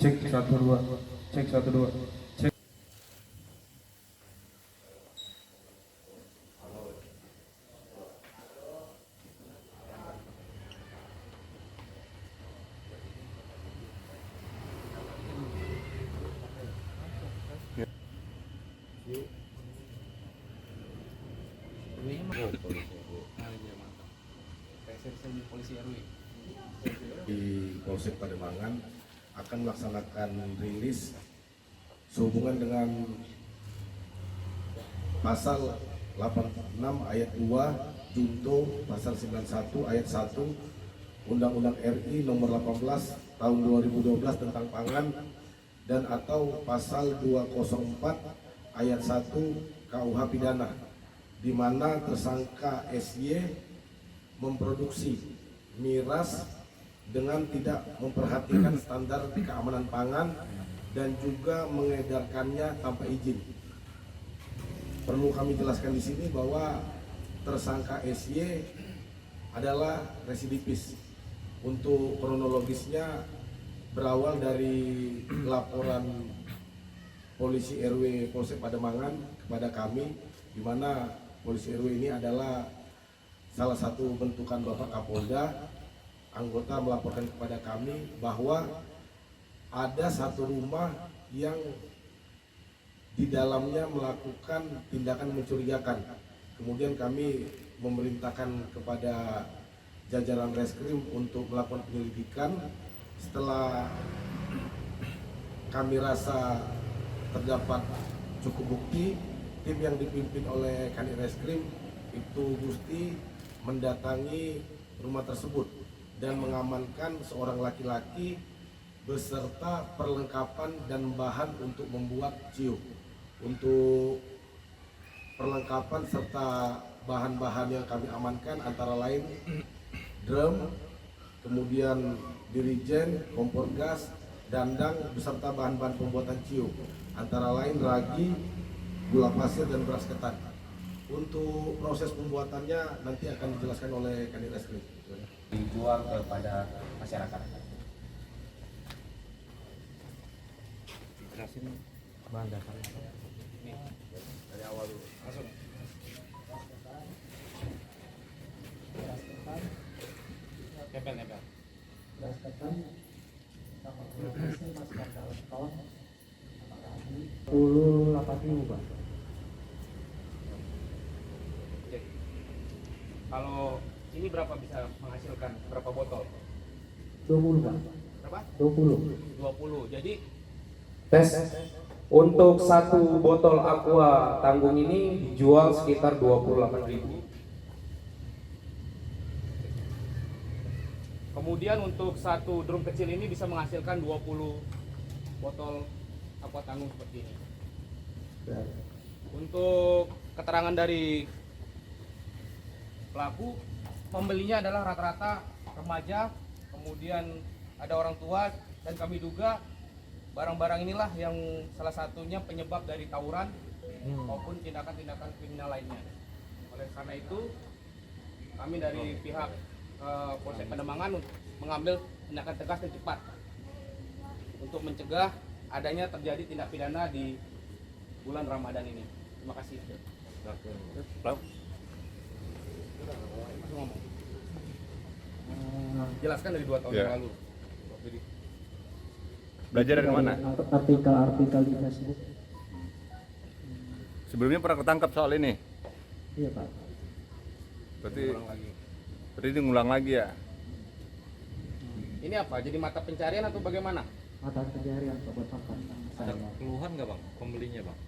Cek 1 2. Cek 1 2. Cek. Di Polsek Pademangan akan melaksanakan rilis sehubungan dengan pasal 86 ayat 2 junto pasal 91 ayat 1 Undang-Undang RI nomor 18 tahun 2012 tentang pangan dan atau pasal 204 ayat 1 KUH pidana, di mana tersangka SY memproduksi miras dengan tidak memperhatikan standar keamanan pangan dan juga mengedarkannya tanpa izin. Perlu kami jelaskan di sini bahwa tersangka SY adalah residivis. Untuk kronologisnya berawal dari laporan polisi RW Polsek Pademangan kepada kami, di mana polisi RW ini adalah salah satu bentukan Bapak Kapolda. Anggota melaporkan kepada kami bahwa ada satu rumah yang di dalamnya melakukan tindakan mencurigakan. Kemudian kami memerintahkan kepada jajaran reskrim untuk melakukan penyelidikan. Setelah kami rasa terdapat cukup bukti, tim yang dipimpin oleh Kanit Reskrim itu Gusti mendatangi rumah tersebut dan mengamankan seorang laki-laki beserta perlengkapan dan bahan untuk membuat ciu. Untuk perlengkapan serta bahan-bahan yang kami amankan antara lain drum, kemudian dirijen, kompor gas, dandang beserta bahan-bahan pembuatan ciu, antara lain ragi, gula pasir dan beras ketan. Untuk proses pembuatannya nanti akan dijelaskan oleh Kanit Reskrim. Dijual kepada masyarakat. Jelasin bahan dasarnya. Ini dari awal dulu. Langsung. Nempel. Beras ketan sama gula pasir masih ada ton 88.000 Pak. Oke. Kalau ini berapa bisa menghasilkan berapa botol? 20 Pak. Berapa? 20. 20. Jadi Tes untuk satu botol aqua tanggung ini dijual sekitar 28.000. kemudian untuk satu drum kecil ini bisa menghasilkan 20 botol aqua tanggung seperti ini. Untuk keterangan dari pelaku, pembelinya adalah rata-rata remaja, kemudian ada orang tua, dan kami duga barang-barang inilah yang salah satunya penyebab dari tawuran maupun tindakan-tindakan kriminal lainnya. Oleh karena itu, kami dari pihak Polsek Pademangan mengambil tindakan tegas dan cepat untuk mencegah adanya terjadi tindak pidana di bulan Ramadan ini. Terima kasih. Ngomong. Jelaskan dari 2 tahun yang lalu. Belajar dari mana? Artikel di Facebook. Sebelumnya pernah ketangkap soal ini? Iya Pak. Berarti ini ngulang lagi ya? Ini apa? Jadi mata pencarian atau bagaimana? Mata pencarian Pak buat makan. Ada keluhan nggak bang, pembelinya bang?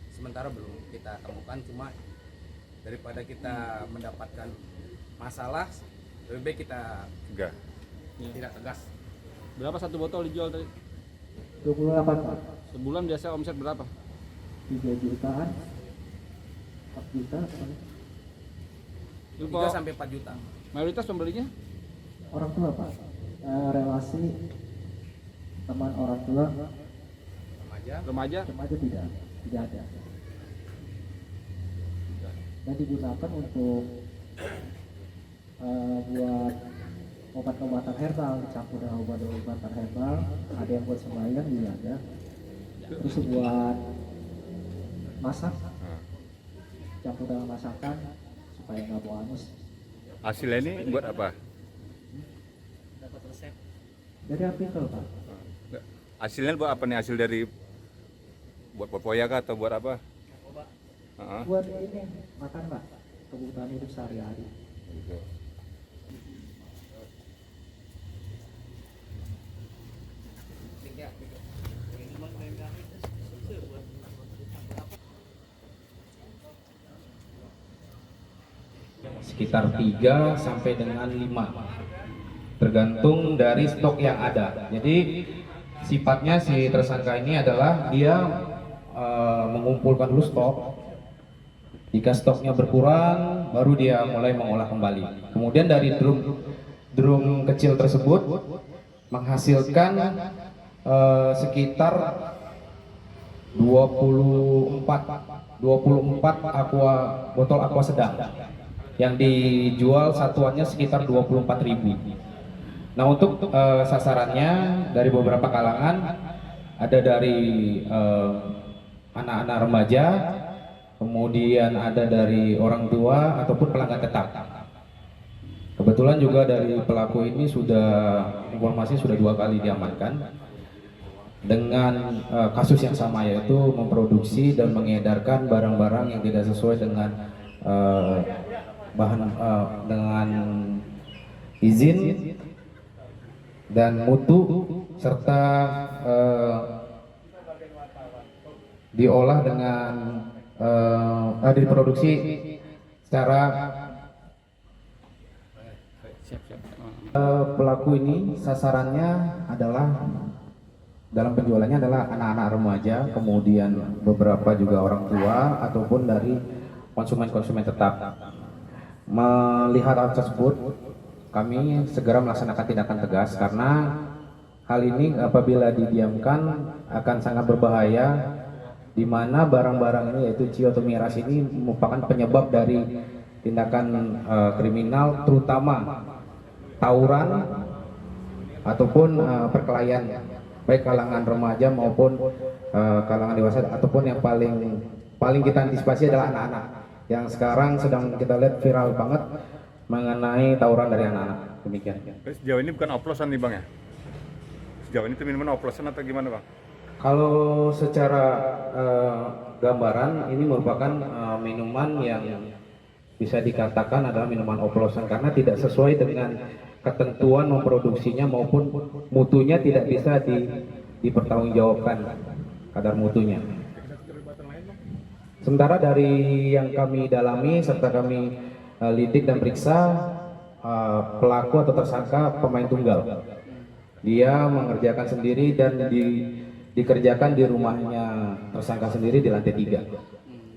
Sementara belum kita temukan, cuma daripada kita mendapatkan masalah, lebih baik kita Enggak. tidak tegas. Berapa satu botol dijual tadi? 28 Pak. Sebulan biasa omset berapa? 3 jutaan. 4 juta. 3 sampai 4 juta. Mayoritas pembelinya? Orang tua Pak. Relasi teman orang tua, Remaja. Remaja? tidak ada. Dan digunakan untuk buat obat-obatan herbal dicampur dengan obat-obatan herbal, ada yang buat sembahyang juga ada, terus buat masak campur dalam masakan supaya nggak bau amis. Hasilnya ini buat apa? Dari artikel Pak, Hasilnya buat apa nih? Hasil dari buat popoya kah atau buat apa? buat ini makan Pak, kebutuhan hidup sehari-hari. Sekitar 3 sampai dengan 5 tergantung dari stok yang ada. Jadi sifatnya si tersangka ini adalah dia mengumpulkan dulu stok. Jika stoknya berkurang, baru dia mulai mengolah kembali. Kemudian dari drum kecil tersebut menghasilkan sekitar 24 botol aqua sedang yang dijual satuannya sekitar 24.000. Nah, untuk sasarannya dari beberapa kalangan, ada dari anak-anak remaja, kemudian ada dari orang tua ataupun pelanggan tetap. Kebetulan juga dari pelaku ini informasi sudah 2 kali diamankan dengan kasus yang sama, yaitu memproduksi dan mengedarkan barang-barang yang tidak sesuai dengan dengan izin dan mutu, serta diolah dengan diproduksi secara pelaku ini sasarannya adalah dalam penjualannya adalah anak-anak remaja, kemudian beberapa juga orang tua ataupun dari konsumen-konsumen tetap. Melihat hal tersebut, kami segera melaksanakan tindakan tegas karena hal ini apabila didiamkan akan sangat berbahaya, di mana barang-barang ini yaitu cio atau miras ini merupakan penyebab dari tindakan kriminal, terutama tawuran ataupun perkelahian, baik kalangan remaja maupun kalangan dewasa, ataupun yang paling kita antisipasi adalah anak-anak yang sekarang sedang kita lihat viral banget mengenai tawuran dari anak-anak. Demikian. Sejauh ini bukan oplosan nih Bang ya? Sejauh ini itu minuman oplosan atau gimana Bang? Kalau secara gambaran ini merupakan minuman yang bisa dikatakan adalah minuman oplosan karena tidak sesuai dengan ketentuan memproduksinya maupun mutunya tidak bisa dipertanggungjawabkan kadar mutunya. Sementara dari yang kami dalami serta kami lidik dan periksa, pelaku atau tersangka pemain tunggal. Dia mengerjakan sendiri dan dikerjakan di rumahnya tersangka sendiri di lantai 3.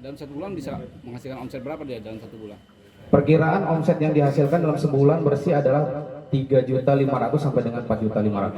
Dalam 1 bulan bisa menghasilkan omset berapa dia dalam 1 bulan? Perkiraan omset yang dihasilkan dalam sebulan bersih adalah 3.500.000 sampai dengan 4.500.000.